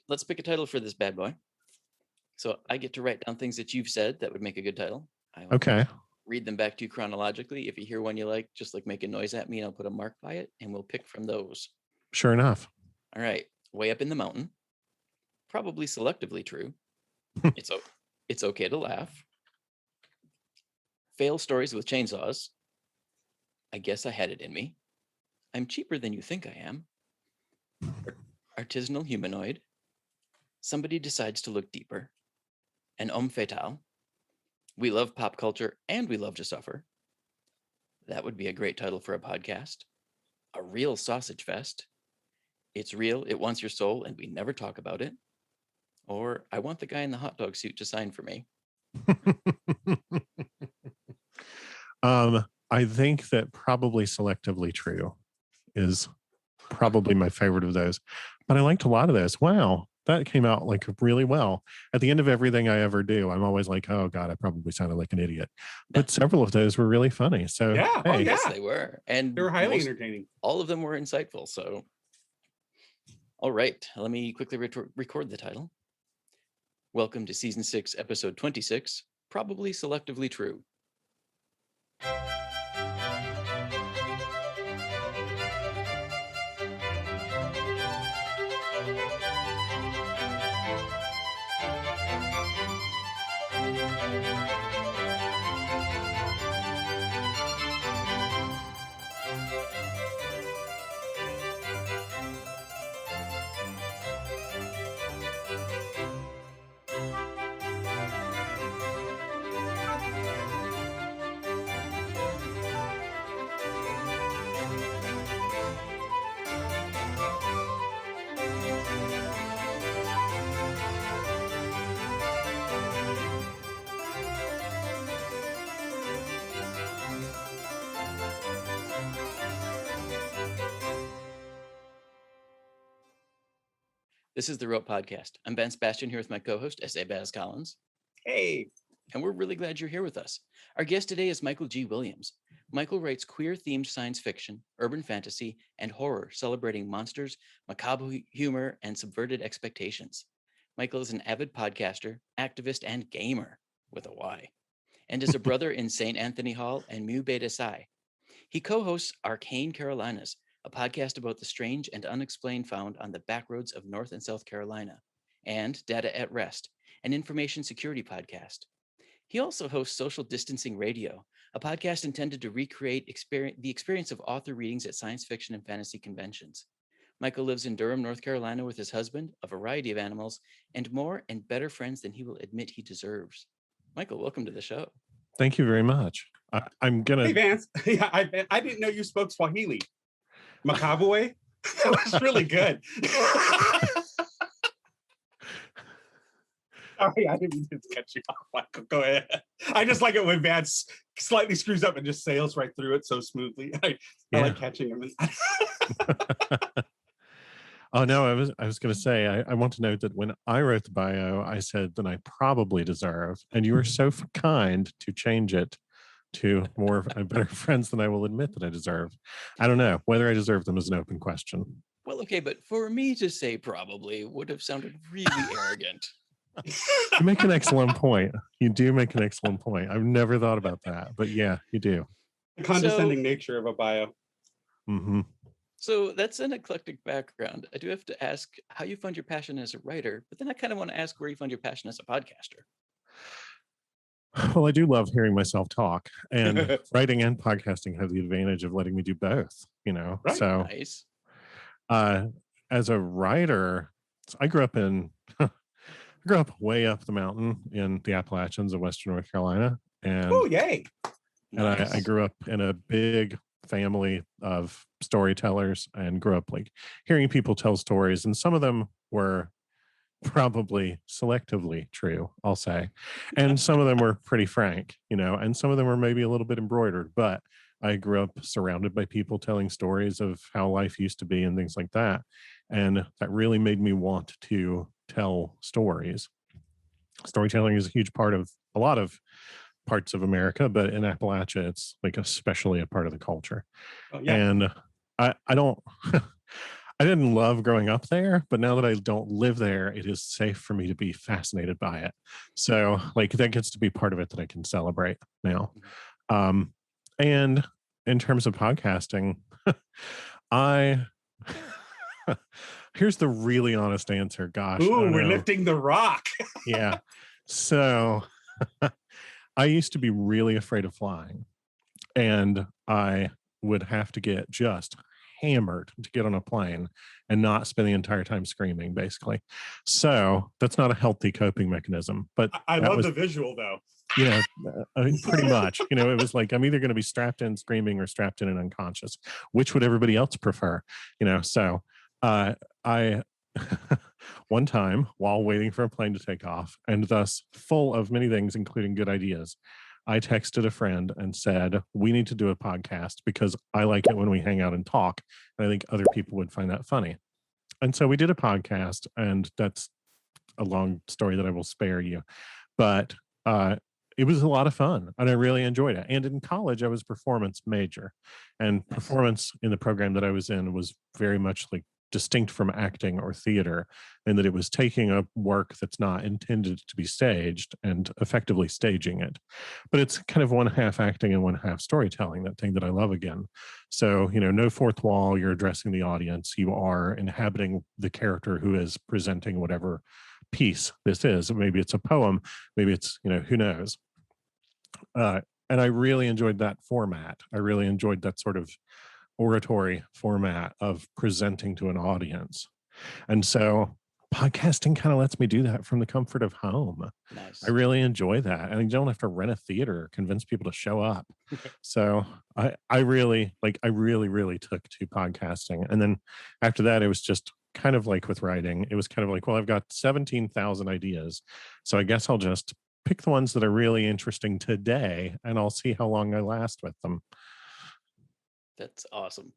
let's pick a title for this bad boy. So I get to write down things that you've said that would make a good title. I will read them back to you chronologically. If you hear one you like, just like make a noise at me and I'll put a mark by it and we'll pick from those. Sure enough. All right. Way Up in the Mountain. Probably selectively true. It's okay to laugh. Fail stories with chainsaws. I guess I had it in me. I'm cheaper than you think I am. Artisanal humanoid. Somebody decides to look deeper. An homme fatale. We love pop culture and we love to suffer. That would be a great title for a podcast. A real sausage fest. It's real, it wants your soul, and we never talk about it. Or I want the guy in the hot dog suit to sign for me. I think that probably selectively true is probably my favorite of those. But I liked a lot of those. Wow, that came out like really well. At the end of everything I ever do, I'm always like, oh God, I probably sounded like an idiot. But several of those were really funny. So yeah, hey. Yes, they were. And they were highly entertaining. All of them were insightful. So, all right, let me quickly record the title. Welcome to Season 6, Episode 26, Probably Selectively True. This is the Rope Podcast. I'm Ben Sebastian here with my co-host, S.A. Baz Collins. Hey. And we're really glad you're here with us. Our guest today is Michael G. Williams. Michael writes queer-themed science fiction, urban fantasy, and horror, celebrating monsters, macabre humor, and subverted expectations. Michael is an avid podcaster, activist, and gamer, with a Y, and is a brother in St. Anthony Hall and Mu Beta Psi. He co-hosts Arcane Carolinas, a podcast about the strange and unexplained found on the backroads of North and South Carolina, and Data at Rest, an information security podcast. He also hosts Social Distancing Radio, a podcast intended to recreate the experience of author readings at science fiction and fantasy conventions. Michael lives in Durham, North Carolina with his husband, a variety of animals, and more and better friends than he will admit he deserves. Michael, welcome to the show. Thank you very much. I'm going to... Hey, Vance. Yeah, I didn't know you spoke Swahili. Macabre? That was really good. Sorry, I didn't mean to cut you off, Michael. Go ahead. I just like it when Vance slightly screws up and just sails right through it so smoothly. I like catching him. Oh no, I was going to say I want to note that when I wrote the bio, I said that I probably deserve, and you were so kind to change it to more better friends than I will admit that I deserve. I don't know whether I deserve them is an open question. Well, okay, but for me to say probably would have sounded really arrogant. You make an excellent point. You do make an excellent point. I've never thought about that, but yeah, you do. The condescending nature of a bio. Mm-hmm. So that's an eclectic background. I do have to ask how you found your passion as a writer, but then I kind of want to ask where you found your passion as a podcaster. Well, I do love hearing myself talk, and writing and podcasting have the advantage of letting me do both, you know. Right. So nice. As a writer, I grew up way up the mountain in the Appalachians of Western North Carolina. And oh, yay. And nice. I grew up in a big family of storytellers and grew up like hearing people tell stories, and some of them were probably selectively true, I'll say. And some of them were pretty frank, you know, and some of them were maybe a little bit embroidered, but I grew up surrounded by people telling stories of how life used to be and things like that. And that really made me want to tell stories. Storytelling is a huge part of a lot of parts of America, but in Appalachia, it's like especially a part of the culture. Oh, yeah. And I don't, I didn't love growing up there, but now that I don't live there, it is safe for me to be fascinated by it. So like that gets to be part of it that I can celebrate now. Um, and in terms of podcasting, I here's the really honest answer. Gosh, I Ooh, don't we're know. lifting the rock. Yeah. So I used to be really afraid of flying, and I would have to get just hammered to get on a plane and not spend the entire time screaming, basically. So that's not a healthy coping mechanism. But I that love was, the visual though. pretty much, it was like I'm either going to be strapped in screaming or strapped in and unconscious. Which would everybody else prefer? So I one time while waiting for a plane to take off, and thus full of many things, including good ideas, I texted a friend and said, we need to do a podcast because I like it when we hang out and talk. And I think other people would find that funny. And so we did a podcast, and that's a long story that I will spare you. But it was a lot of fun, and I really enjoyed it. And in college, I was performance major, and performance in the program that I was in was very much like distinct from acting or theater, in that it was taking a work that's not intended to be staged and effectively staging it. But it's kind of one half acting and one half storytelling, that thing that I love again. So, no fourth wall, you're addressing the audience, you are inhabiting the character who is presenting whatever piece this is. Maybe it's a poem, maybe it's, who knows. And I really enjoyed that format. I really enjoyed that sort of oratory format of presenting to an audience. And so podcasting kind of lets me do that from the comfort of home. Nice. I really enjoy that. And you don't have to rent a theater or convince people to show up. So I really took to podcasting. And then after that, it was just kind of like with writing. It was kind of like, well, I've got 17,000 ideas. So I guess I'll just pick the ones that are really interesting today, and I'll see how long I last with them. That's awesome.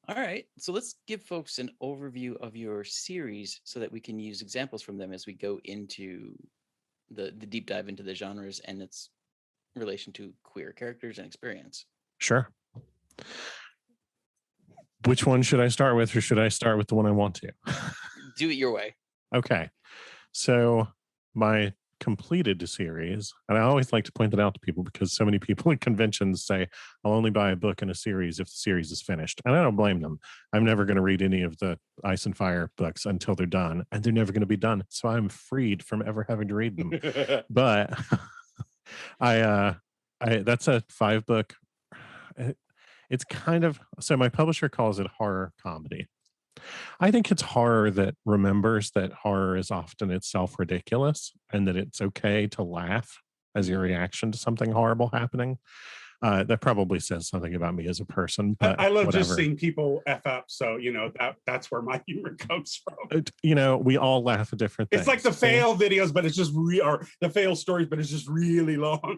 All right. So let's give folks an overview of your series so that we can use examples from them as we go into the deep dive into the genres and its relation to queer characters and experience. Sure. Which one should I start with, or should I start with the one I want to? Do it your way. Okay. So my completed series, and I always like to point that out to people because so many people at conventions say, I'll only buy a book and a series if the series is finished. And I don't blame them. I'm never going to read any of the Ice and Fire books until they're done, and they're never going to be done. So I'm freed from ever having to read them. But I that's a 5-book. It's kind of, so my publisher calls it horror comedy. I think it's horror that remembers that horror is often itself ridiculous, and that it's okay to laugh as your reaction to something horrible happening. That probably says something about me as a person, but I love whatever. just seeing people F up. So, that's where my humor comes from. We all laugh at different things. It's like the fail videos, but it's just or the fail stories, but it's just really long.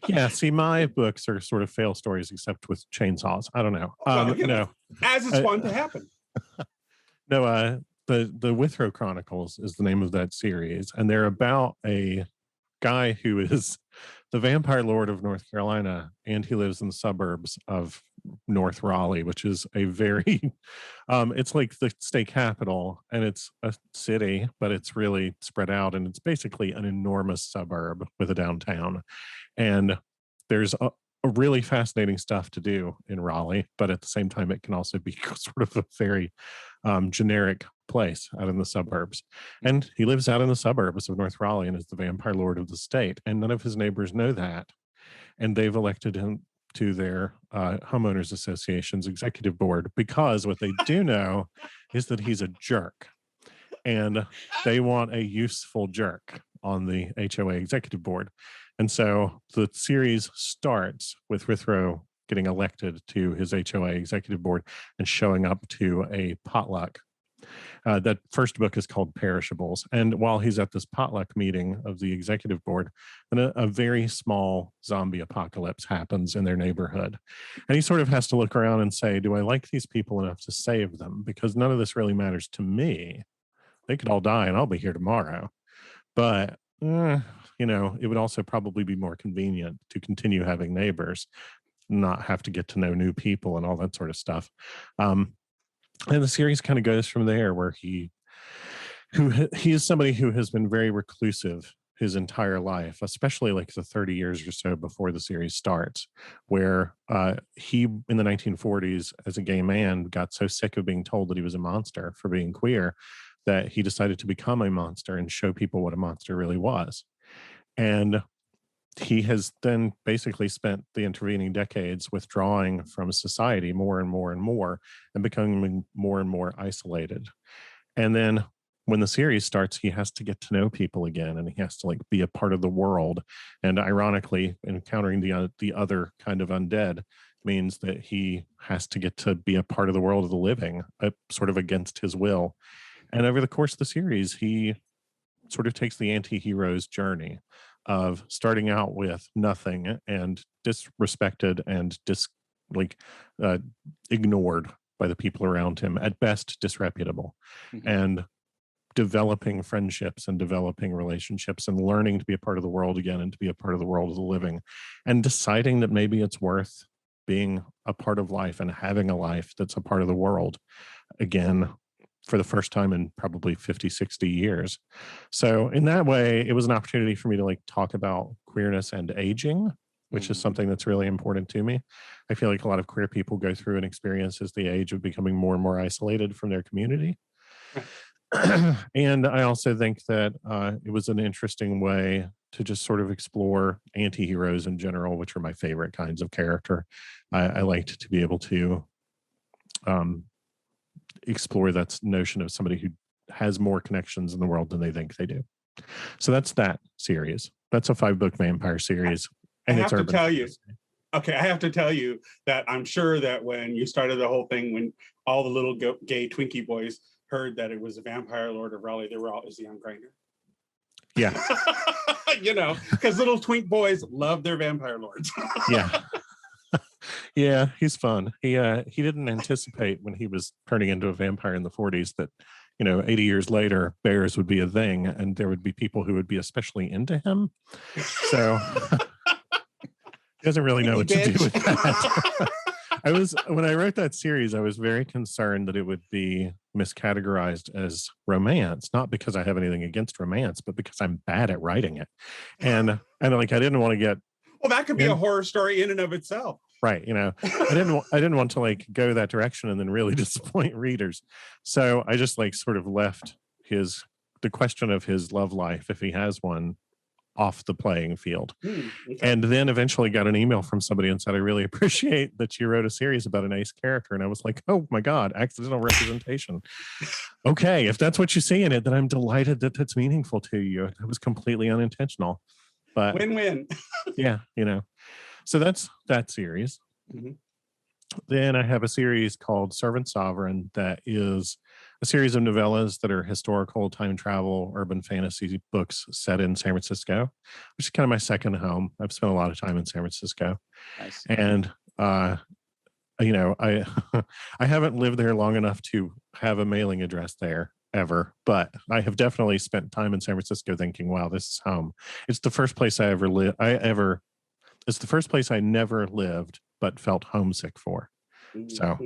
Yeah. See, my books are sort of fail stories, except with chainsaws. I don't know. As it's fun to happen. No, the Withrow Chronicles is the name of that series, and they're about a guy who is the vampire lord of North Carolina, and he lives in the suburbs of North Raleigh, which is a very it's like the state capital, and it's a city, but it's really spread out, and it's basically an enormous suburb with a downtown. And there's a really fascinating stuff to do in Raleigh, but at the same time, it can also be sort of a very generic place out in the suburbs. And he lives out in the suburbs of North Raleigh and is the vampire lord of the state. And none of his neighbors know that. And they've elected him to their homeowners association's executive board, because what they do know is that he's a jerk. And they want a useful jerk on the HOA executive board. And so the series starts with Withrow getting elected to his HOA executive board and showing up to a potluck. That first book is called Perishables. And while he's at this potluck meeting of the executive board, then a very small zombie apocalypse happens in their neighborhood. And he sort of has to look around and say, do I like these people enough to save them? Because none of this really matters to me. They could all die and I'll be here tomorrow. But, it would also probably be more convenient to continue having neighbors, not have to get to know new people and all that sort of stuff. And the series kind of goes from there, where he is somebody who has been very reclusive his entire life, especially like the 30 years or so before the series starts, where he in the 1940s as a gay man got so sick of being told that he was a monster for being queer that he decided to become a monster and show people what a monster really was. And he has then basically spent the intervening decades withdrawing from society more and more and more, and becoming more and more isolated. And then when the series starts, he has to get to know people again, and he has to like be a part of the world. And ironically, encountering the other kind of undead means that he has to get to be a part of the world of the living, sort of against his will. And over the course of the series, he sort of takes the anti-hero's journey of starting out with nothing and disrespected and ignored by the people around him, at best disreputable, and developing friendships and developing relationships and learning to be a part of the world again and to be a part of the world of the living, and deciding that maybe it's worth being a part of life and having a life that's a part of the world again, for the first time in probably 50, 60 years. So in that way, it was an opportunity for me to like talk about queerness and aging, which is something that's really important to me. I feel like a lot of queer people go through an experience as the age of becoming more and more isolated from their community. And I also think that it was an interesting way to just sort of explore anti-heroes in general, which are my favorite kinds of character. I liked to be able to explore that notion of somebody who has more connections in the world than they think they do. So that's that series. That's a 5-book vampire series. And I have to tell you, okay, I have to tell you that I'm sure that when you started the whole thing, when all the little gay Twinkie boys heard that it was a vampire Lord of Raleigh, they were all, is he on Grindr? Yeah. You know, because little twink boys love their vampire lords. Yeah. Yeah, he's fun. He didn't anticipate when he was turning into a vampire in the 40s that, 80 years later, bears would be a thing and there would be people who would be especially into him. So he doesn't really know what to do with that. When I wrote that series, I was very concerned that it would be miscategorized as romance, not because I have anything against romance, but because I'm bad at writing it. And like I didn't want to get well, that could be a horror story in and of itself. Right. I didn't want to like go that direction and then really disappoint readers. So I just like sort of left the question of his love life, if he has one, off the playing field. Okay. And then eventually got an email from somebody and said, I really appreciate that you wrote a series about an ace character. And I was like, oh my God, accidental representation. Okay. If that's what you see in it, then I'm delighted that that's meaningful to you. It was completely unintentional, but win-win. Yeah. So that's that series. Then I have a series called Servant Sovereign that is a series of novellas that are historical, time travel, urban fantasy books set in San Francisco, which is kind of my second home. I've spent a lot of time in San Francisco. Nice. And, I I haven't lived there long enough to have a mailing address there ever, but I have definitely spent time in San Francisco thinking, wow, this is home. It's the first place I ever lived. It's the first place I never lived, but felt homesick for. So,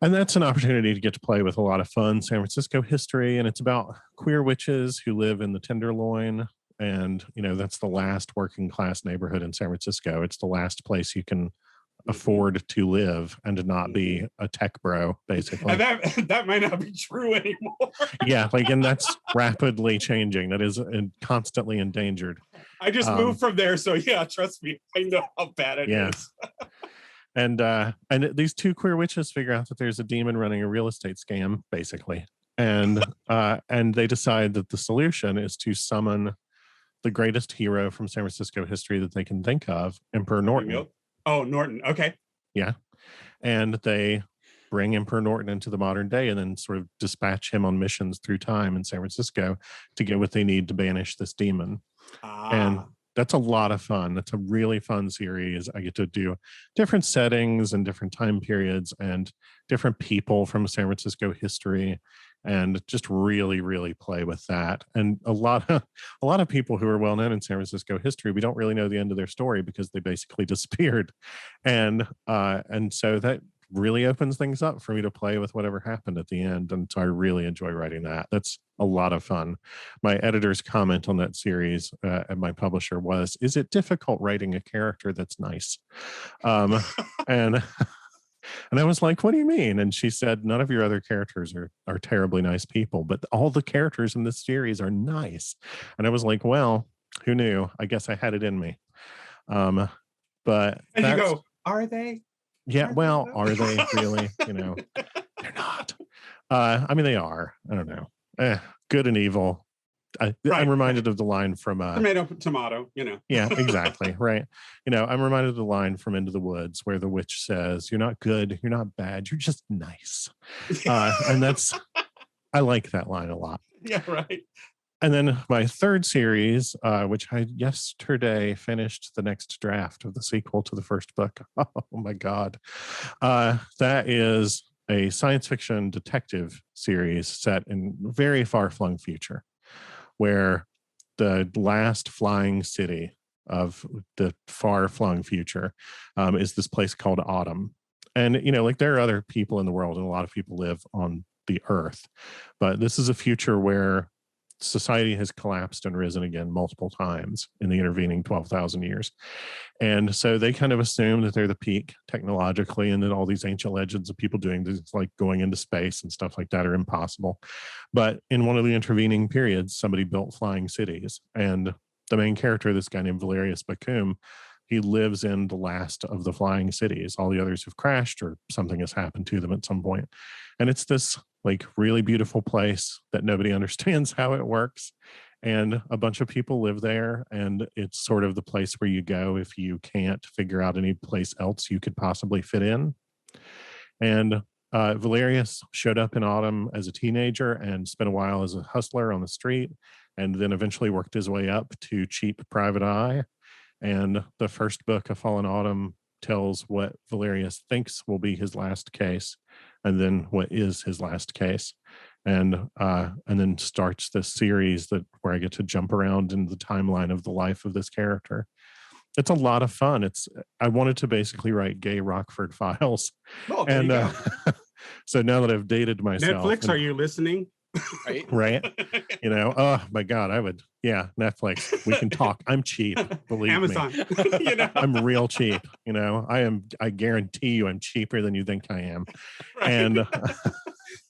and that's an opportunity to get to play with a lot of fun San Francisco history. And it's about queer witches who live in the Tenderloin. And, that's the last working class neighborhood in San Francisco. It's the last place you can afford to live and to not be a tech bro, basically. And that might not be true anymore. Yeah, and that's rapidly changing. That is constantly endangered. I just moved from there, so yeah, trust me, I know how bad it is. And these two queer witches figure out that there's a demon running a real estate scam, basically, and they decide that the solution is to summon the greatest hero from San Francisco history that they can think of, Emperor Norton. Oh, Norton. Okay. Yeah. And they bring Emperor Norton into the modern day and then sort of dispatch him on missions through time in San Francisco to get what they need to banish this demon. And that's a lot of fun. That's a really fun series. I get to do different settings and different time periods and different people from San Francisco history, and just really, really play with that. And a lot of people who are well known in San Francisco history, we don't really know the end of their story because they basically disappeared. And so that really opens things up for me to play with whatever happened at the end. And so I really enjoy writing that. That's a lot of fun. My editor's comment on that series at my publisher was, is it difficult writing a character that's nice? And and I was like, what do you mean? And she said, none of your other characters are terribly nice people, but all the characters in this series are nice. And I was like, well, who knew? I guess I had it in me. But and you go, are they? Yeah, well, are they really? You know, they're not. I mean, they are. I don't know. Good and evil. I'm reminded of the line from tomato, you know. Yeah, exactly. Right. You know, I'm reminded of the line from Into the Woods where the witch says, you're not good, you're not bad, you're just nice. And I like that line a lot. Yeah, right. And then my third series, which I yesterday finished the next draft of the sequel to the first book. Oh my God. That is a science fiction detective series set in very far-flung future, where the last flying city of the far-flung future is this place called Autumn. And, you know, like there are other people in the world and a lot of people live on the Earth, but this is a future where society has collapsed and risen again multiple times in the intervening 12,000 years. And so they kind of assume that they're the peak technologically, and that all these ancient legends of people doing this, like going into space and stuff like that, are impossible. But in one of the intervening periods, somebody built flying cities. And the main character, this guy named Valerius Bacum, he lives in the last of the flying cities. All the others have crashed or something has happened to them at some point. And it's this like really beautiful place that nobody understands how it works. And a bunch of people live there. And it's sort of the place where you go if you can't figure out any place else you could possibly fit in. And Valerius showed up in Autumn as a teenager and spent a while as a hustler on the street, and then eventually worked his way up to cheap private eye. And the first book of Fallen Autumn tells what Valerius thinks will be his last case, and then what is his last case, and then starts this series where I get to jump around in the timeline of the life of this character. It's a lot of fun. I wanted to basically write gay Rockford Files, and so now that I've dated myself, Netflix, are you listening? Right. You know, oh my God, Netflix, we can talk. I'm cheap, believe Amazon. me. You know? I'm real cheap. You know, I guarantee you I'm cheaper than you think I am. Right. And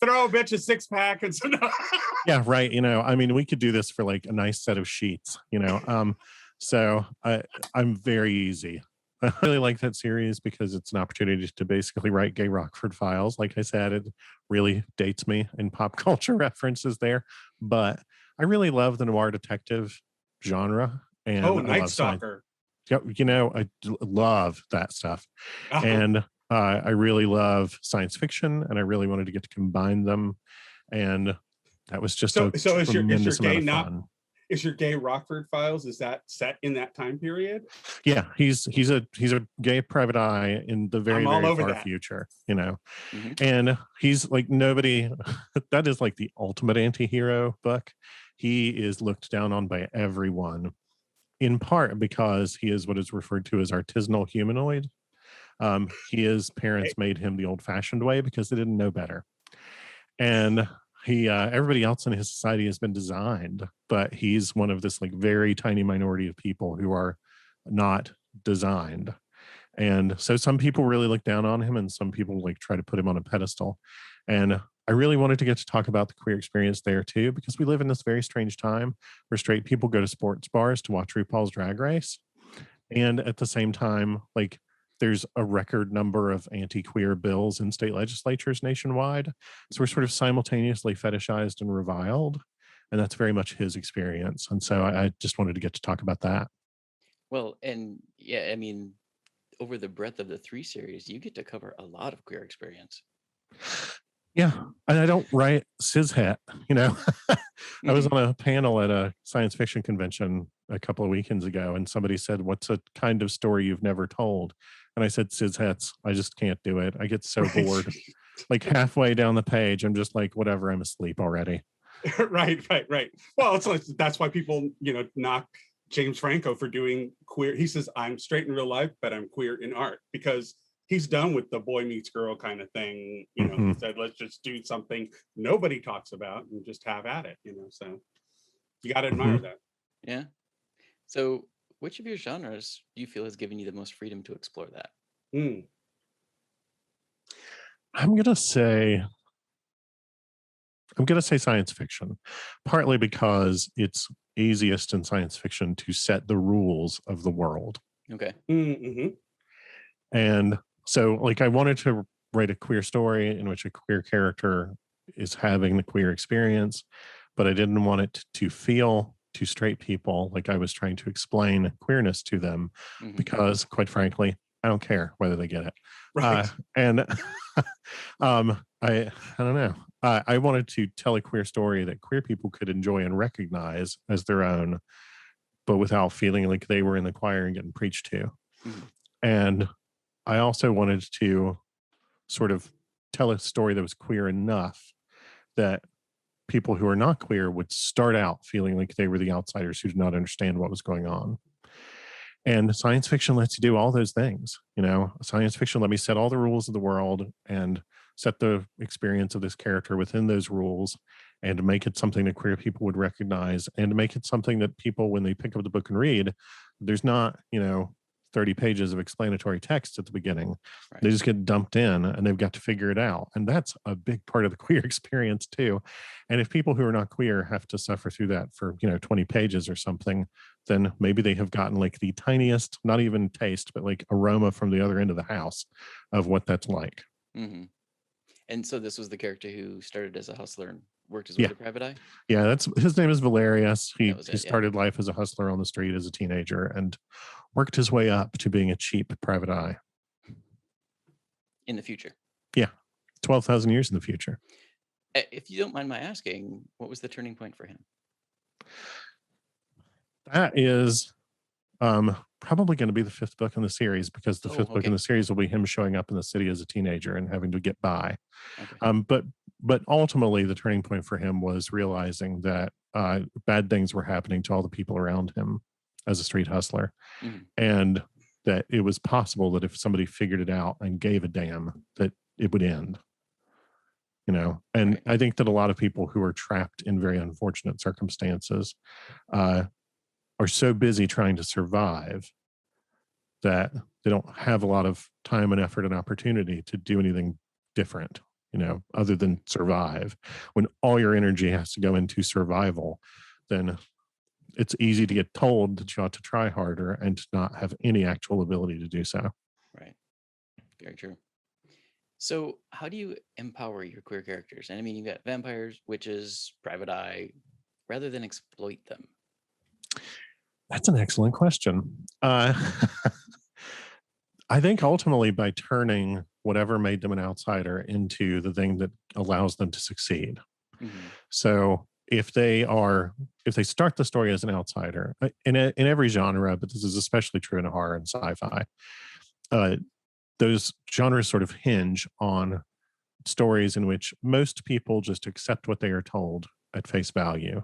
throw a bitch a 6-pack and so yeah, right. You know, I mean, we could do this for like a nice set of sheets, you know. So I'm very easy. I really like that series because it's an opportunity to basically write gay Rockford Files. Like I said, it really dates me in pop culture references there. But I really love the noir detective genre. And Night Stalker. You know, I love that stuff. And I really love science fiction, and I really wanted to get to combine them. And that was just a tremendous amount of fun. Is your gay Rockford Files, is that set in that time period? Yeah, he's a gay private eye in the very far future, you know. Mm-hmm. And he's like nobody. That is like the ultimate anti-hero book. He is looked down on by everyone, in part because he is what is referred to as artisanal humanoid. His parents made him the old-fashioned way because they didn't know better. And everybody else in his society has been designed, but he's one of this like very tiny minority of people who are not designed. And so some people really look down on him, and some people like try to put him on a pedestal. And I really wanted to get to talk about the queer experience there too, because we live in this very strange time where straight people go to sports bars to watch RuPaul's Drag Race. And at the same time, like, there's a record number of anti-queer bills in state legislatures nationwide. So we're sort of simultaneously fetishized and reviled. And that's very much his experience. And so I just wanted to get to talk about that. Well, and yeah, I mean, over the breadth of the 3 series, you get to cover a lot of queer experience. Yeah. And I don't write cishet, you know. I was on a panel at a science fiction convention a couple of weekends ago, and somebody said, what's a kind of story you've never told? And I said, cishets. I just can't do it. I get so bored. Like halfway down the page, I'm just like, whatever, I'm asleep already. Right. Well, it's like, that's why people, you know, knock James Franco for doing queer. He says, I'm straight in real life, but I'm queer in art, because he's done with the boy meets girl kind of thing. You know, he said, let's just do something nobody talks about and just have at it, you know. So you got to admire that. Yeah. So which of your genres do you feel has given you the most freedom to explore that? I'm gonna say science fiction, partly because it's easiest in science fiction to set the rules of the world. Okay. And so, like, I wanted to write a queer story in which a queer character is having the queer experience, but I didn't want it to feel to straight people like I was trying to explain queerness to them, because, quite frankly, I don't care whether they get it. Right. And I don't know. I wanted to tell a queer story that queer people could enjoy and recognize as their own, but without feeling like they were in the choir and getting preached to. And I also wanted to sort of tell a story that was queer enough that people who are not queer would start out feeling like they were the outsiders who did not understand what was going on. And science fiction lets you do all those things. You know, science fiction let me set all the rules of the world and set the experience of this character within those rules, and make it something that queer people would recognize, and make it something that people, when they pick up the book and read, there's not, 30 pages of explanatory text at the beginning. They just get dumped in and they've got to figure it out. And that's a big part of the queer experience too. And if people who are not queer have to suffer through that for, 20 pages or something, then maybe they have gotten like the tiniest, not even taste, but like aroma from the other end of the house of what that's like. And so this was the character who started as a hustler and worked his way to private eye? Yeah, that's his name is Valerius. He started life as a hustler on the street as a teenager and worked his way up to being a cheap private eye. In the future? Yeah, 12,000 years in the future. If you don't mind my asking, what was the turning point for him? That is probably going to be the fifth book in the series, because the fifth book in the series will be him showing up in the city as a teenager and having to get by. But ultimately, the turning point for him was realizing that bad things were happening to all the people around him as a street hustler, and that it was possible that if somebody figured it out and gave a damn, that it would end. And I think that a lot of people who are trapped in very unfortunate circumstances are so busy trying to survive that they don't have a lot of time and effort and opportunity to do anything different, other than survive. When all your energy has to go into survival, then it's easy to get told that you ought to try harder and to not have any actual ability to do so. Right. Very true. So how do you empower your queer characters? And I mean, you've got vampires, witches, private eye, rather than exploit them. That's an excellent question. I think ultimately by turning whatever made them an outsider into the thing that allows them to succeed. So if they start the story as an outsider in every genre, but this is especially true in horror and sci-fi, those genres sort of hinge on stories in which most people just accept what they are told at face value,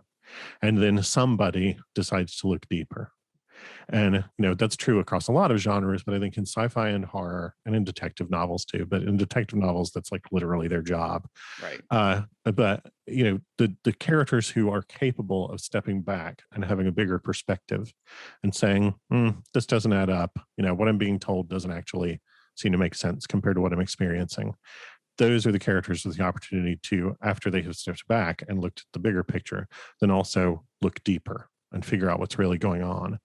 and then somebody decides to look deeper. And that's true across a lot of genres, but I think in sci-fi and horror, and in detective novels too, but in detective novels, that's like literally their job. But the characters who are capable of stepping back and having a bigger perspective and saying, this doesn't add up, what I'm being told doesn't actually seem to make sense compared to what I'm experiencing. Those are the characters with the opportunity to, after they have stepped back and looked at the bigger picture, then also look deeper and figure out what's really going on.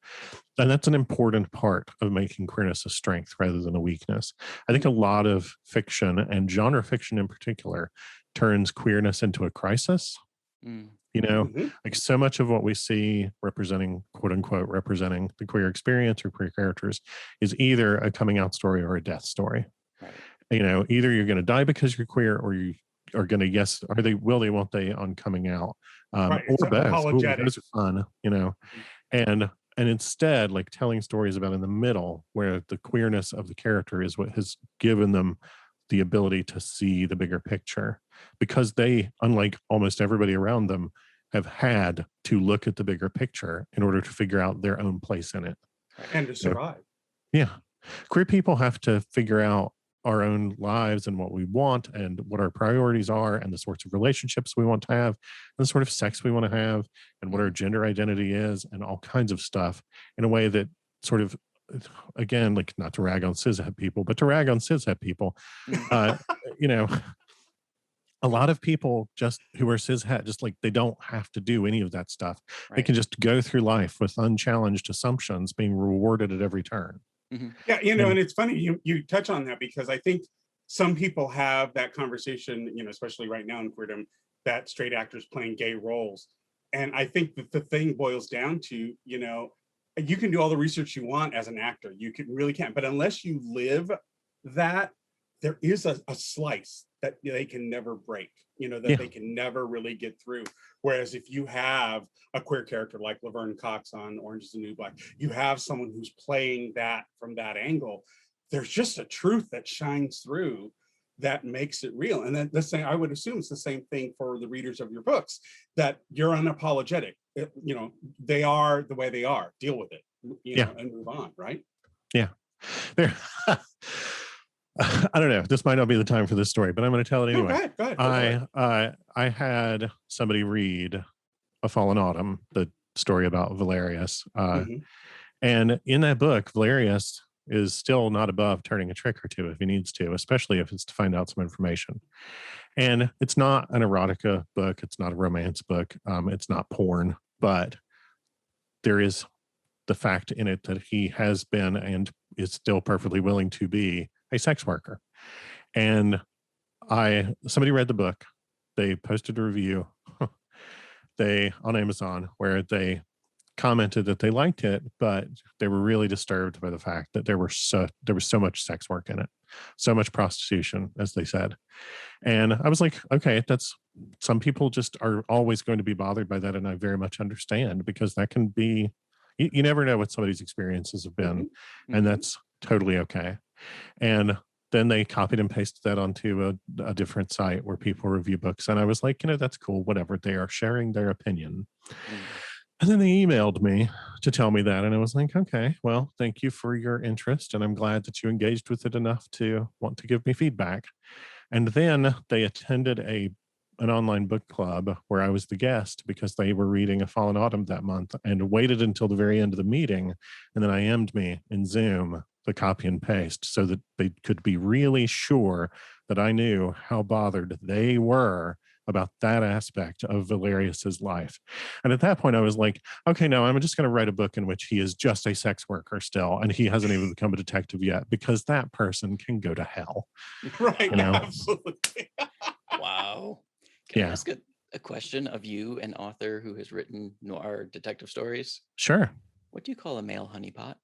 And that's an important part of making queerness a strength rather than a weakness. I think a lot of fiction, and genre fiction in particular, turns queerness into a crisis. Like so much of what we see representing, quote unquote, representing the queer experience or queer characters is either a coming out story or a death story. Either you're going to die because you're queer, or you are going to, won't they on coming out, or both. Those are fun, and instead, like, telling stories about in the middle, where the queerness of the character is what has given them the ability to see the bigger picture, because they, unlike almost everybody around them, have had to look at the bigger picture in order to figure out their own place in it and to survive. Queer people have to figure out our own lives and what we want and what our priorities are and the sorts of relationships we want to have and the sort of sex we want to have and what our gender identity is and all kinds of stuff in a way that sort of, again, like, not to rag on cishet people, but to rag on cishet people, you know, a lot of people just who are cishet, just like, they don't have to do any of that stuff. They can just go through life with unchallenged assumptions being rewarded at every turn. Yeah, and it's funny you touch on that, because I think some people have that conversation, especially right now in queerdom, that straight actors playing gay roles. And I think that the thing boils down to, you can do all the research you want as an actor. You really can. But unless you live that, there is a slice that they can never break, that they can never really get through. Whereas if you have a queer character like Laverne Cox on Orange is the New Black, you have someone who's playing that from that angle, there's just a truth that shines through that makes it real. And then the same, I would assume it's the same thing for the readers of your books, that you're unapologetic. They are the way they are. Deal with it, and move on, right? Yeah. There. I don't know. This might not be the time for this story, but I'm going to tell it anyway. Go ahead. I had somebody read A Fallen Autumn, the story about Valerius. And in that book, Valerius is still not above turning a trick or two if he needs to, especially if it's to find out some information. And it's not an erotica book. It's not a romance book. It's not porn, but there is the fact in it that he has been and is still perfectly willing to be a sex worker. And somebody read the book, they posted a review on Amazon where they commented that they liked it, but they were really disturbed by the fact that there was so much sex work in it, so much prostitution, as they said. And I was like, okay, that's, some people just are always going to be bothered by that, and I very much understand, because that can be, you never know what somebody's experiences have been, and that's totally okay. And then they copied and pasted that onto a different site where people review books. And I was like, that's cool, whatever. They are sharing their opinion. And then they emailed me to tell me that. And I was like, okay, well, thank you for your interest. And I'm glad that you engaged with it enough to want to give me feedback. And then they attended an online book club where I was the guest, because they were reading A Fallen Autumn that month, and waited until the very end of the meeting. And then IM'd me in Zoom the copy and paste so that they could be really sure that I knew how bothered they were about that aspect of Valerius's life. And at that point I was like, okay, no, I'm just going to write a book in which he is just a sex worker still, and he hasn't even become a detective yet, because that person can go to hell. Right. Absolutely. Wow. Can I ask a question of you, an author who has written noir detective stories? Sure. What do you call a male honeypot?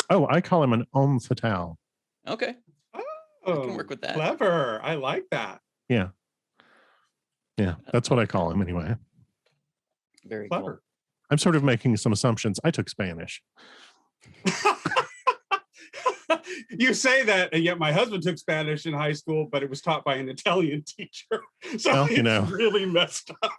Oh, I call him an homme fatale. Okay. I can work with that. Clever. I like that. Yeah. Yeah, that's what I call him anyway. Very clever. Cool. I'm sort of making some assumptions. I took Spanish. You say that, and yet my husband took Spanish in high school, but it was taught by an Italian teacher. So well, it's really messed up.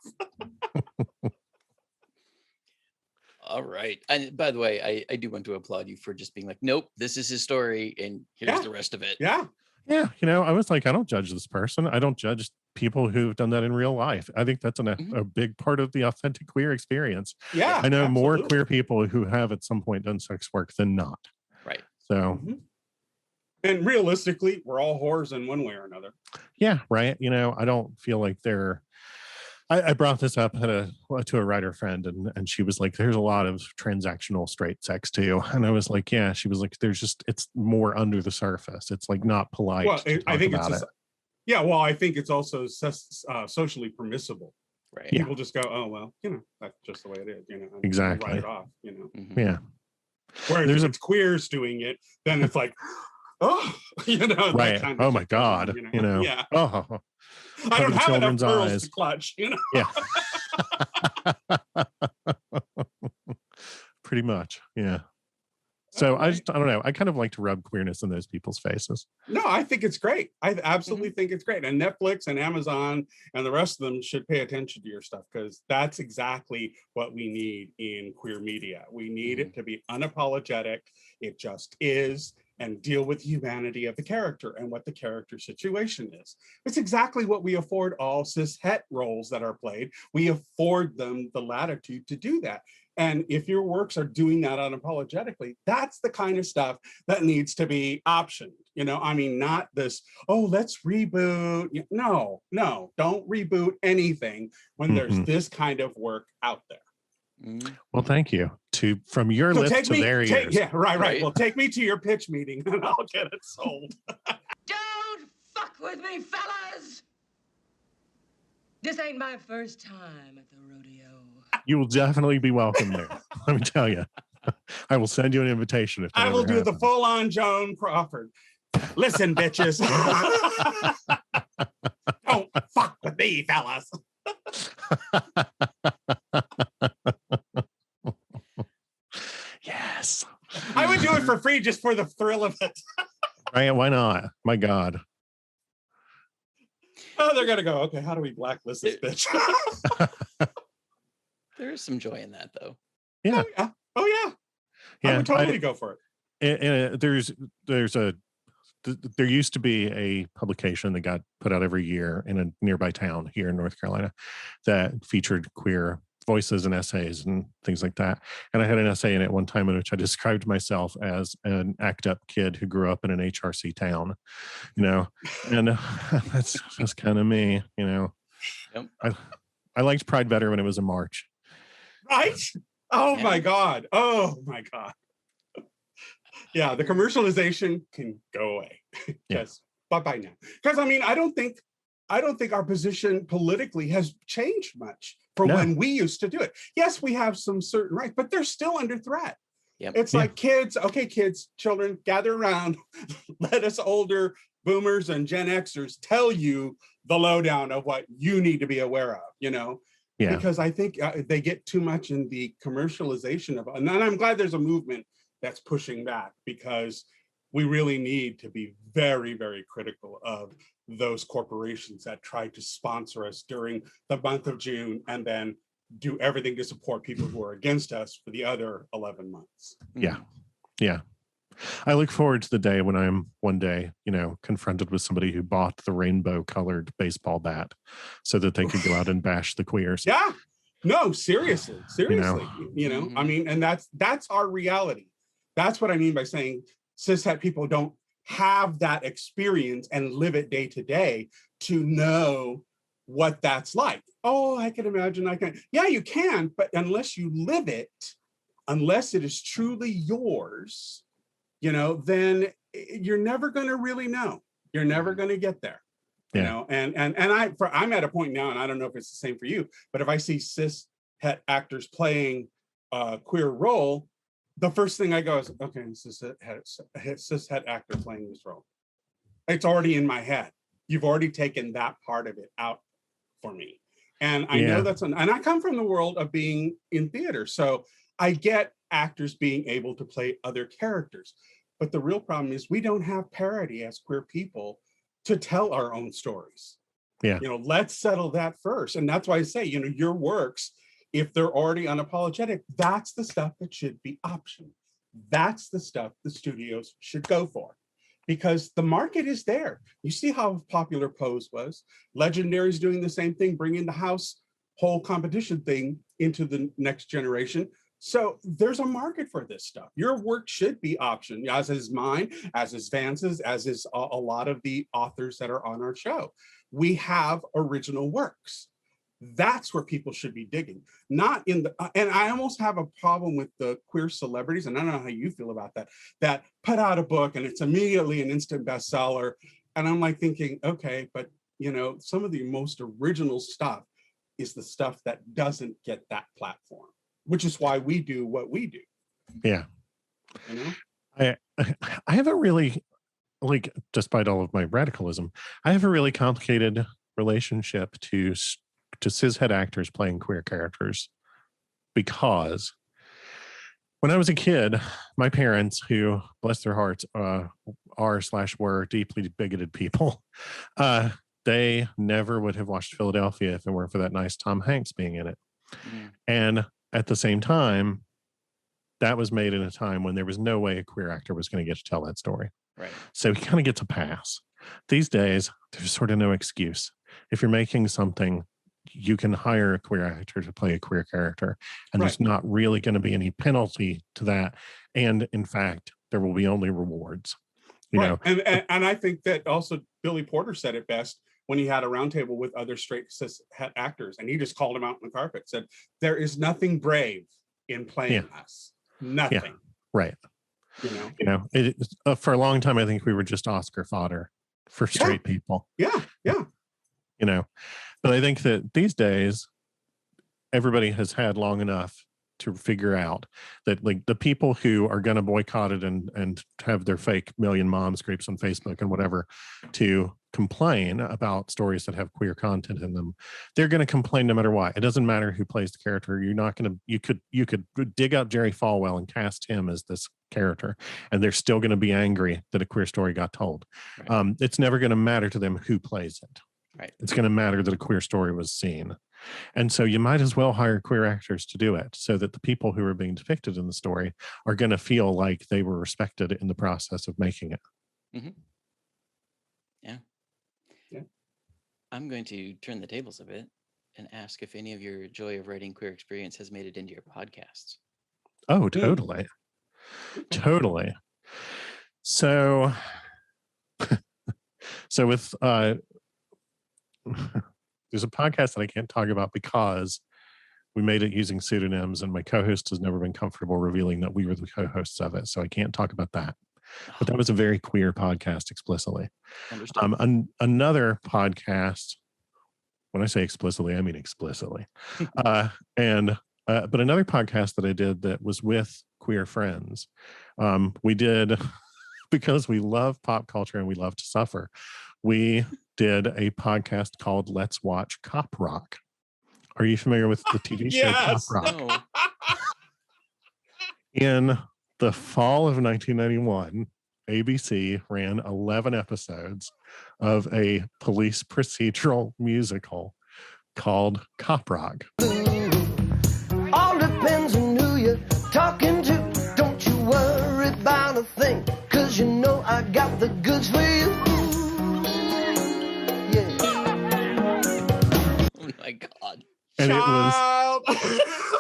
All right. And by the way, I do want to applaud you for just being like, nope, this is his story, and here's the rest of it. Yeah. Yeah. I was like, I don't judge this person. I don't judge people who've done that in real life. I think that's a big part of the authentic queer experience. Yeah. I know absolutely. more queer people who have at some point done sex work than not. Right. So. And realistically, we're all whores in one way or another. Yeah. Right. I don't feel like they're, I brought this up to a writer friend, and she was like, there's a lot of transactional straight sex too. And I was like, yeah. She was like, it's more under the surface. It's like not polite. Well, I think about it's it. Yeah, well, I think it's also socially permissible. Right. People just go, oh, well, that's just the way it is, and exactly. write it off, Yeah. Whereas if it's queers doing it, then it's like, oh, right. Kind of oh my God. Yeah. Oh, I don't have enough pearls to clutch, Yeah. Pretty much. Yeah. So I don't know. I kind of like to rub queerness in those people's faces. No, I think it's great. I absolutely think it's great. And Netflix and Amazon and the rest of them should pay attention to your stuff, because that's exactly what we need in queer media. We need it to be unapologetic. It just is. and deal with the humanity of the character and what the character situation is. It's exactly what we afford all cis het roles that are played. We afford them the latitude to do that. And if your works are doing that unapologetically, that's the kind of stuff that needs to be optioned. I mean, not this, oh, let's reboot. No, don't reboot anything when there's this kind of work out there. Well, thank you. From your lips to their ears. Yeah, right. Well, take me to your pitch meeting and I'll get it sold. Don't fuck with me, fellas! This ain't my first time at the rodeo. You will definitely be welcome there. Let me tell you. I will send you an invitation if that I will do happens. the full-on Joan Crawford. Listen, bitches. Don't fuck with me, fellas. Yes. I would do it for free just for the thrill of it. Right? Why not? My God. Oh, they're gonna go, okay, how do we blacklist this bitch? There is some joy in that, though. Yeah. Oh yeah. I would totally go for it. And there used to be a publication that got put out every year in a nearby town here in North Carolina that featured queer voices and essays and things like that. And I had an essay in it one time in which I described myself as an act up kid who grew up in an HRC town, and that's kind of me, Yep. I liked Pride better when it was in March. Right? Oh Yeah. my God. Yeah, the commercialization can go away. Yes. Bye-bye now. Because I mean, I don't think our position politically has changed much from when we used to do it. Yes, we have some certain rights, but they're still under threat. Yep. It's like kids, children, gather around. Let us older boomers and Gen Xers tell you the lowdown of what you need to be aware of, Yeah. Because I think they get too much in the commercialization of, and I'm glad there's a movement that's pushing back, because we really need to be very, very critical of those corporations that try to sponsor us during the month of June and then do everything to support people who are against us for the other 11 months. Yeah. I look forward to the day when I'm one day, confronted with somebody who bought the rainbow colored baseball bat so that they could go out and bash the queers. Yeah. No, seriously. I mean, and that's our reality. That's what I mean by saying cishet people don't have that experience and live it day to day to know what that's like. Oh, I can imagine. Yeah, you can, but unless you live it, unless it is truly yours, then you're never going to really know. You're never going to get there. And I'm at a point now, and I don't know if it's the same for you, but if I see cis het actors playing a queer role, the first thing I go is, okay, cis het actor playing this role. It's already in my head. You've already taken that part of it out for me. And I know and I come from the world of being in theater. So I get actors being able to play other characters. But the real problem is we don't have parity as queer people to tell our own stories. Yeah. Let's settle that first. And that's why I say, your works, if they're already unapologetic, that's the stuff that should be optioned. That's the stuff the studios should go for, because the market is there. You see how popular Pose was. Legendary's doing the same thing, bringing the house whole competition thing into the next generation. So there's a market for this stuff. Your work should be optioned, as is mine, as is Vance's, as is a lot of the authors that are on our show. We have original works. That's where people should be digging, not in the, and I almost have a problem with the queer celebrities, and I don't know how you feel about that put out a book and it's immediately an instant bestseller. And I'm like thinking, okay, but some of the most original stuff is the stuff that doesn't get that platform, which is why we do what we do. Yeah. I have a really, despite all of my radicalism, I have a really complicated relationship to cishet actors playing queer characters, because when I was a kid, my parents, who, bless their hearts, were deeply bigoted people, they never would have watched Philadelphia if it weren't for that nice Tom Hanks being in it. And at the same time, that was made in a time when there was no way a queer actor was going to get to tell that story. Right. So he kind of gets a pass. These days, there's sort of no excuse. If you're making something, you can hire a queer actor to play a queer character, and there's not really going to be any penalty to that. And in fact, there will be only rewards. You know, and I think that also Billy Porter said it best when he had a roundtable with other straight cis actors, and he just called him out on the carpet, said, "There is nothing brave in playing us. Nothing." Yeah. Right. You know, for a long time, I think we were just Oscar fodder for straight people. Yeah. You know, but I think that these days, everybody has had long enough to figure out that, like, the people who are going to boycott it and have their fake million moms groups on Facebook and whatever to complain about stories that have queer content in them, they're going to complain no matter what. It doesn't matter who plays the character. You're not going to, you could dig up Jerry Falwell and cast him as this character, and they're still going to be angry that a queer story got told. Right. It's never going to matter to them who plays it. Right. It's going to matter that a queer story was seen. And so you might as well hire queer actors to do it, so that the people who are being depicted in the story are going to feel like they were respected in the process of making it. Mm-hmm. Yeah. I'm going to turn the tables a bit and ask if any of your joy of writing queer experience has made it into your podcasts. Oh, totally. Totally. So with there's a podcast that I can't talk about because we made it using pseudonyms, and my co-host has never been comfortable revealing that we were the co-hosts of it. So I can't talk about that. But that was a very queer podcast explicitly. Another podcast, when I say explicitly, I mean explicitly. But another podcast that I did that was with queer friends, we did, because we love pop culture and we love to suffer, we did a podcast called Let's Watch Cop Rock. Are you familiar with the TV show Cop Rock? No. In the fall of 1991, ABC ran 11 episodes of a police procedural musical called Cop Rock. All depends on who you're talking to. Don't you worry about a thing, 'cause you know I got the goods for you. Yeah. Oh my God. And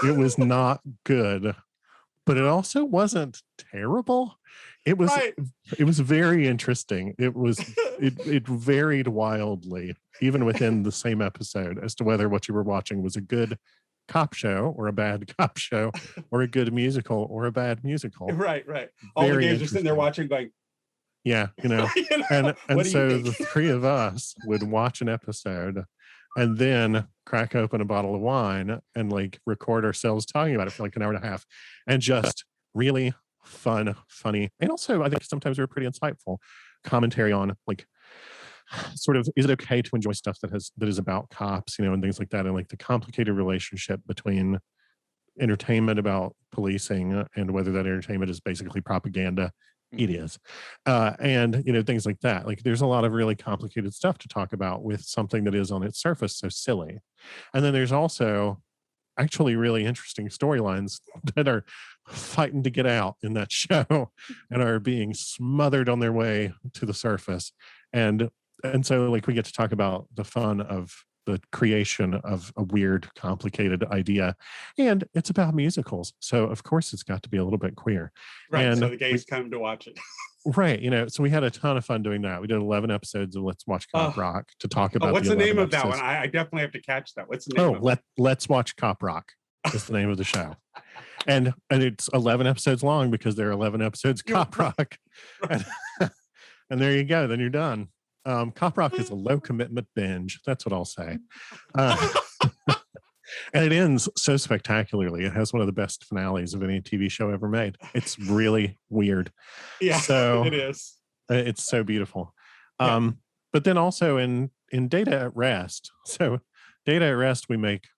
it was not good, but it also wasn't terrible. It was very interesting. It varied wildly, even within the same episode, as to whether what you were watching was a good cop show or a bad cop show, or a good musical or a bad musical. Right. All the gays are sitting there watching, going, yeah, and so the three of us would watch an episode and then crack open a bottle of wine and like record ourselves talking about it for like an hour and a half, and just really fun, funny, and also I think sometimes we were pretty insightful commentary on, like, sort of, is it okay to enjoy stuff that is about cops, and things like that, and like the complicated relationship between entertainment about policing and whether that entertainment is basically propaganda. It is. And things like that. Like, there's a lot of really complicated stuff to talk about with something that is on its surface so silly. And then there's also actually really interesting storylines that are fighting to get out in that show and are being smothered on their way to the surface. And so, like, we get to talk about the fun of the creation of a weird, complicated idea. And it's about musicals. So, of course, it's got to be a little bit queer. Right. And so the gays come to watch it. Right. So we had a ton of fun doing that. We did 11 episodes of Let's Watch Cop Rock to talk about what's the name of episodes. that one? I definitely have to catch that. What's the name of it? Let's Watch Cop Rock is the name of the show. And it's 11 episodes long because there are 11 episodes of Cop Rock. And there you go. Then you're done. Cop Rock is a low commitment binge. That's what I'll say. And it ends so spectacularly. It has one of the best finales of any TV show ever made. It's really weird. Yeah, so it is. It's so beautiful. Yeah. But then also in Data at Rest. So Data at Rest we make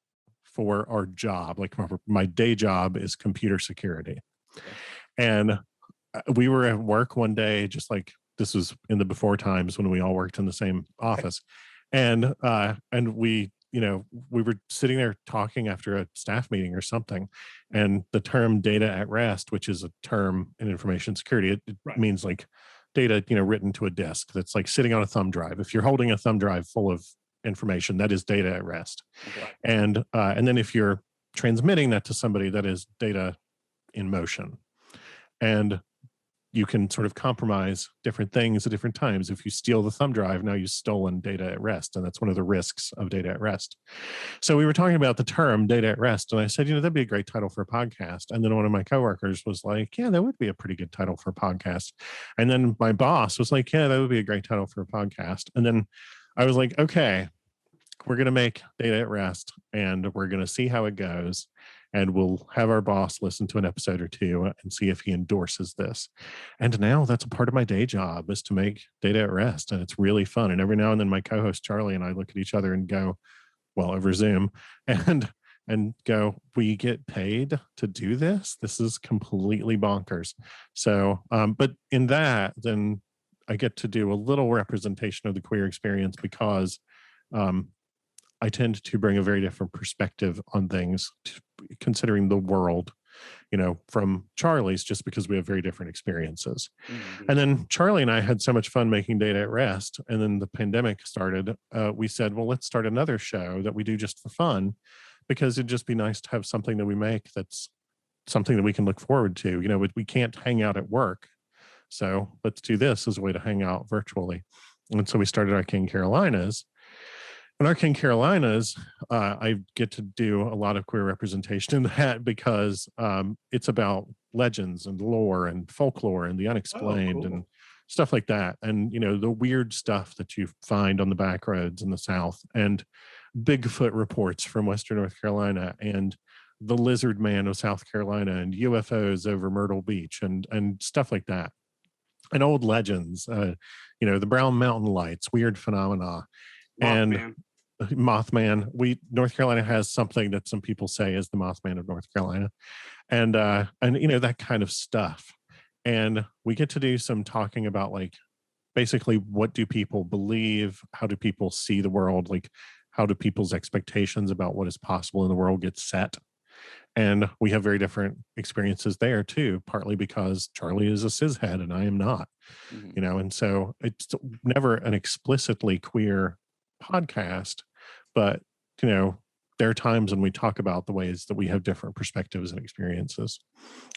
for our job. Like, my day job is computer security. And we were at work one day, just like, this was in the before times when we all worked in the same office. And we we were sitting there talking after a staff meeting or something, and the term data at rest, which is a term in information security, it Right. means like data, written to a disk that's like sitting on a thumb drive. If you're holding a thumb drive full of information, that is data at rest. Okay. And then if you're transmitting that to somebody, that is data in motion. And you can sort of compromise different things at different times. If you steal the thumb drive, now you've stolen data at rest. And that's one of the risks of data at rest. So we were talking about the term data at rest. And I said, that'd be a great title for a podcast. And then one of my coworkers was like, yeah, that would be a pretty good title for a podcast. And then my boss was like, yeah, that would be a great title for a podcast. And then I was like, okay, we're going to make data at rest and we're going to see how it goes. And we'll have our boss listen to an episode or two and see if he endorses this. And now that's a part of my day job, is to make data at rest. And it's really fun. And every now and then my co-host Charlie and I look at each other and go, well, over Zoom, and go, we get paid to do this? This is completely bonkers. So, but in that, then I get to do a little representation of the queer experience, because I tend to bring a very different perspective on things, considering the world, from Charlie's, just because we have very different experiences. Mm-hmm. And then Charlie and I had so much fun making data at rest. And then the pandemic started. We said, well, let's start another show that we do just for fun, because it'd just be nice to have something that we make that's something that we can look forward to. We can't hang out at work. So let's do this as a way to hang out virtually. And so we started Arcane Carolinas. In Arcane Carolinas, I get to do a lot of queer representation in that, because it's about legends and lore and folklore and the unexplained and stuff like that. And, the weird stuff that you find on the backroads in the South, and Bigfoot reports from Western North Carolina, and the lizard man of South Carolina, and UFOs over Myrtle Beach, and stuff like that. And old legends, the Brown Mountain Lights, weird phenomena. Mothman. North Carolina has something that some people say is the Mothman of North Carolina, and that kind of stuff. And we get to do some talking about, like, basically, what do people believe? How do people see the world? Like, how do people's expectations about what is possible in the world get set? And we have very different experiences there too, partly because Charlie is a cishet and I am not. Mm-hmm. And so it's never an explicitly queer podcast, but there are times when we talk about the ways that we have different perspectives and experiences.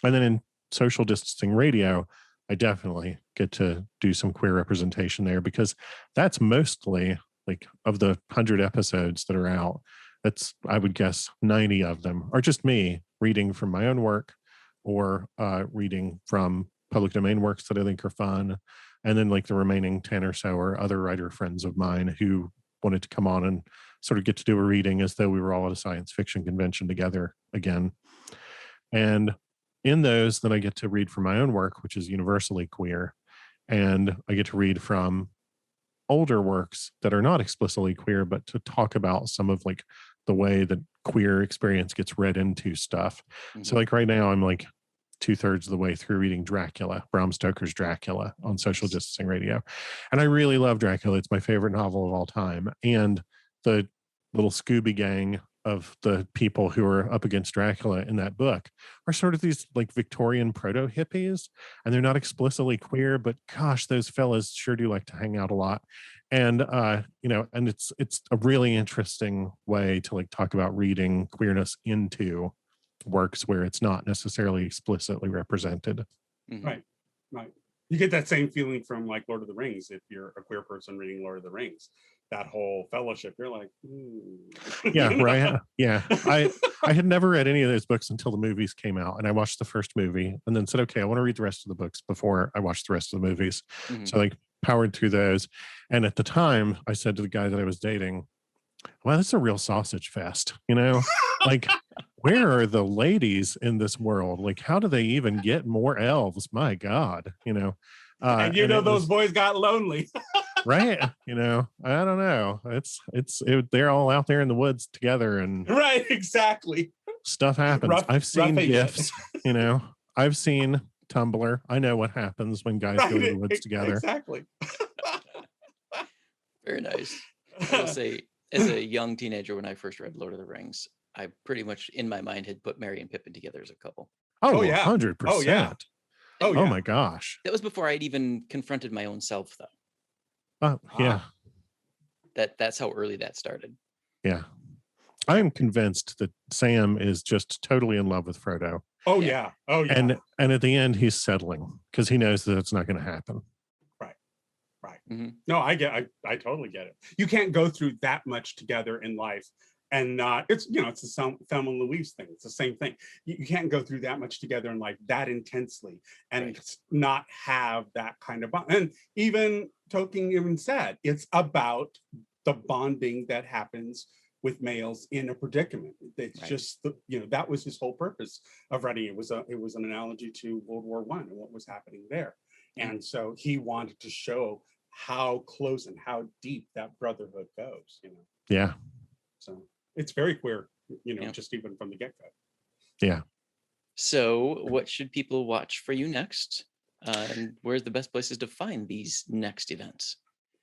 And then in social distancing radio, I definitely get to do some queer representation there, because that's mostly, like, of the 100 episodes that are out, that's, I would guess, 90 of them are just me reading from my own work, or reading from public domain works that I think are fun. And then, like, the remaining 10 or so are other writer friends of mine who wanted to come on and sort of get to do a reading as though we were all at a science fiction convention together again. And in those, then I get to read from my own work, which is universally queer. And I get to read from older works that are not explicitly queer, but to talk about some of, like, the way that queer experience gets read into stuff. Mm-hmm. So, like, right now I'm like 2/3 of the way through reading Dracula, Bram Stoker's Dracula, on social distancing radio. And I really love Dracula. It's my favorite novel of all time. And the little Scooby gang of the people who are up against Dracula in that book are sort of these, like, Victorian proto hippies, and they're not explicitly queer, but gosh, those fellas sure do like to hang out a lot. And and it's a really interesting way to, like, talk about reading queerness into works where it's not necessarily explicitly represented. Mm-hmm. Right. You get that same feeling from, like, Lord of the Rings. If you're a queer person reading Lord of the Rings, that whole fellowship, you're like, yeah, right. Yeah. I had never read any of those books until the movies came out, and I watched the first movie and then said, okay, I want to read the rest of the books before I watch the rest of the movies. Mm-hmm. So, like, powered through those. And at the time I said to the guy that I was dating, well, this is a real sausage fest, like, where are the ladies in this world? Like, how do they even get more elves? My God, and was, those boys got lonely. right. I don't know. They're all out there in the woods together, and right. Exactly. Stuff happens. I've seen GIFs, I've seen Tumblr. I know what happens when guys go to the woods together. Exactly. Very nice. I will say, as a young teenager, when I first read Lord of the Rings, I pretty much in my mind had put Merry and Pippin together as a couple. Oh, yeah. 100%. Oh, yeah. Oh, Oh yeah. my gosh. That was before I'd even confronted my own self, though. Yeah. That's how early that started. Yeah. I am convinced that Sam is just totally in love with Frodo. Oh, yeah. Oh, yeah. And at the end, he's settling because he knows that it's not going to happen. Right. Mhm. No, I totally get it. You can't go through that much together in life and not, it's the Thelma and Louise thing. It's the same thing. You can't go through that much together in life that intensely and not have that kind of bond. And even Tolkien even said, it's about the bonding that happens with males in a predicament. It's just that was his whole purpose of writing. It was an analogy to World War I and what was happening there. And so he wanted to show how close and how deep that brotherhood goes, Yeah. So it's very queer, just even from the get-go. Yeah. So what should people watch for you next? And where's the best places to find these next events?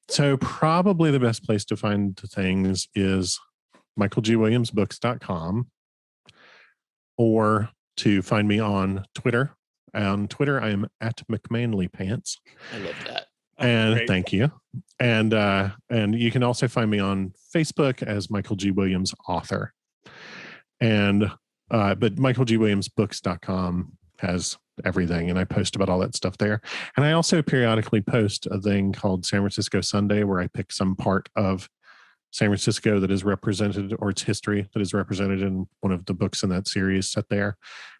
So probably the best place to find things is michaelgwilliamsbooks.com, or to find me on Twitter. On Twitter, I am at McManlyPants. I love that. And thank you. And you can also find me on Facebook as Michael G. Williams author. And but michaelgwilliamsbooks.com has everything, and I post about all that stuff there. And I also periodically post a thing called San Francisco Sunday, where I pick some part of San Francisco that is represented, or its history that is represented in one of the books in that series set there,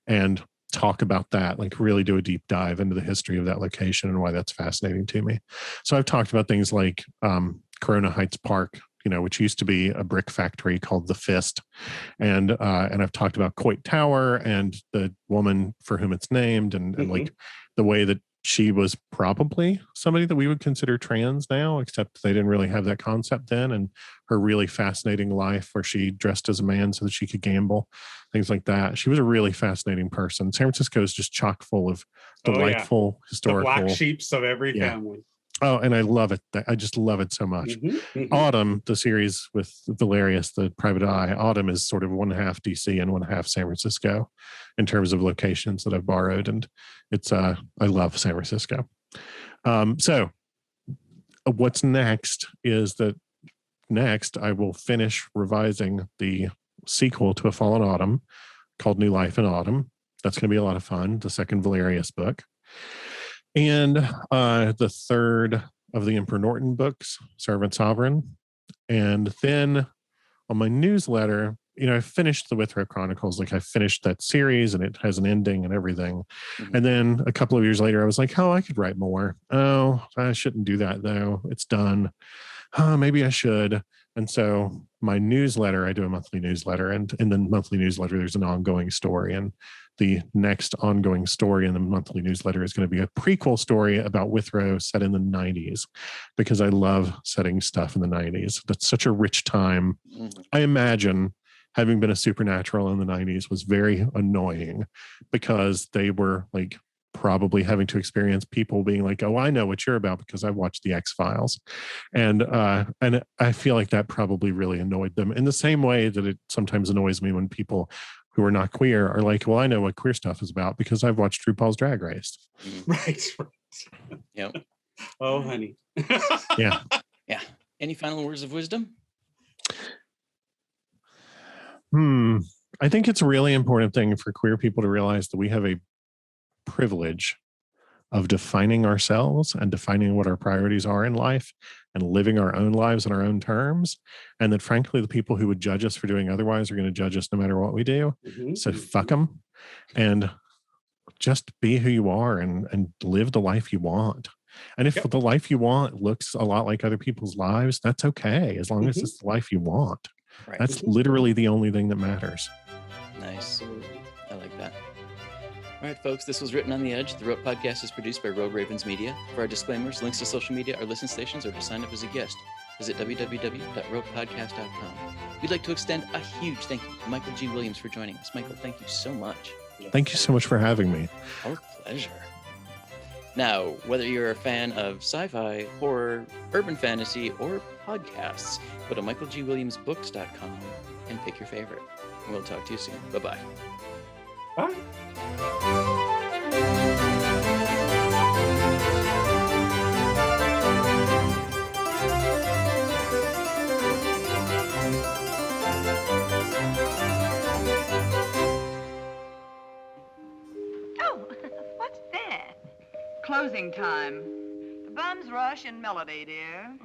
and talk about that, like really do a deep dive into the history of that location and why that's fascinating to me. So I've talked about things like Corona Heights Park, which used to be a brick factory called the Fist. And I've talked about Coit Tower and the woman for whom it's named, and like the way that she was probably somebody that we would consider trans now, except they didn't really have that concept then, and her really fascinating life where she dressed as a man so that she could gamble, things like that. She was a really fascinating person. San Francisco is just chock full of delightful historical, the black sheeps of every family. Oh, and I love it. I just love it so much. Autumn, the series with Valerius, the private eye, Autumn is sort of 1/2 DC and 1/2 San Francisco in terms of locations that I've borrowed. And it's, I love San Francisco. So what's next is that next I will finish revising the sequel to A Fallen Autumn called New Life in Autumn. That's going to be a lot of fun. The second Valerius book. And the third of the Emperor Norton books, Servant Sovereign. And then on my newsletter, I finished the Withrow Chronicles. Like I finished that series and it has an ending and everything. And then a couple of years later, I was like, oh, I could write more. Oh, I shouldn't do that though. It's done. Maybe I should. And so my newsletter, I do a monthly newsletter, and in the monthly newsletter, there's an ongoing story. And the next ongoing story in the monthly newsletter is going to be a prequel story about Withrow set in the 90s, because I love setting stuff in the 90s. That's such a rich time. I imagine having been a supernatural in the 90s was very annoying, because they were like probably having to experience people being like, oh, I know what you're about because I watched the X-Files. And I feel like that probably really annoyed them, in the same way that it sometimes annoys me when people who are not queer are like, well, I know what queer stuff is about because I've watched RuPaul's Drag Race. Right. Yep. Oh, honey. Yeah. Any final words of wisdom? I think it's a really important thing for queer people to realize that we have a privilege of defining ourselves and defining what our priorities are in life and living our own lives on our own terms. And that frankly, the people who would judge us for doing otherwise are going to judge us no matter what we do. So fuck them and just be who you are and live the life you want. And if the life you want looks a lot like other people's lives, that's okay, as long as it's the life you want. Right. That's literally the only thing that matters. Nice. I like that. All right, folks, this was Written on the Edge. The Rote Podcast is produced by Rogue Ravens Media. For our disclaimers, links to social media, our listen stations, or to sign up as a guest, visit www.rotepodcast.com. We'd like to extend a huge thank you to Michael G. Williams for joining us. Michael, thank you so much. Thank you so much for having me. Our pleasure. Now, whether you're a fan of sci-fi, horror, urban fantasy, or podcasts, go to michaelgwilliamsbooks.com and pick your favorite. And we'll talk to you soon. Bye-bye. Bye. Oh, what's that? Closing time. The bums rush in melody, dear.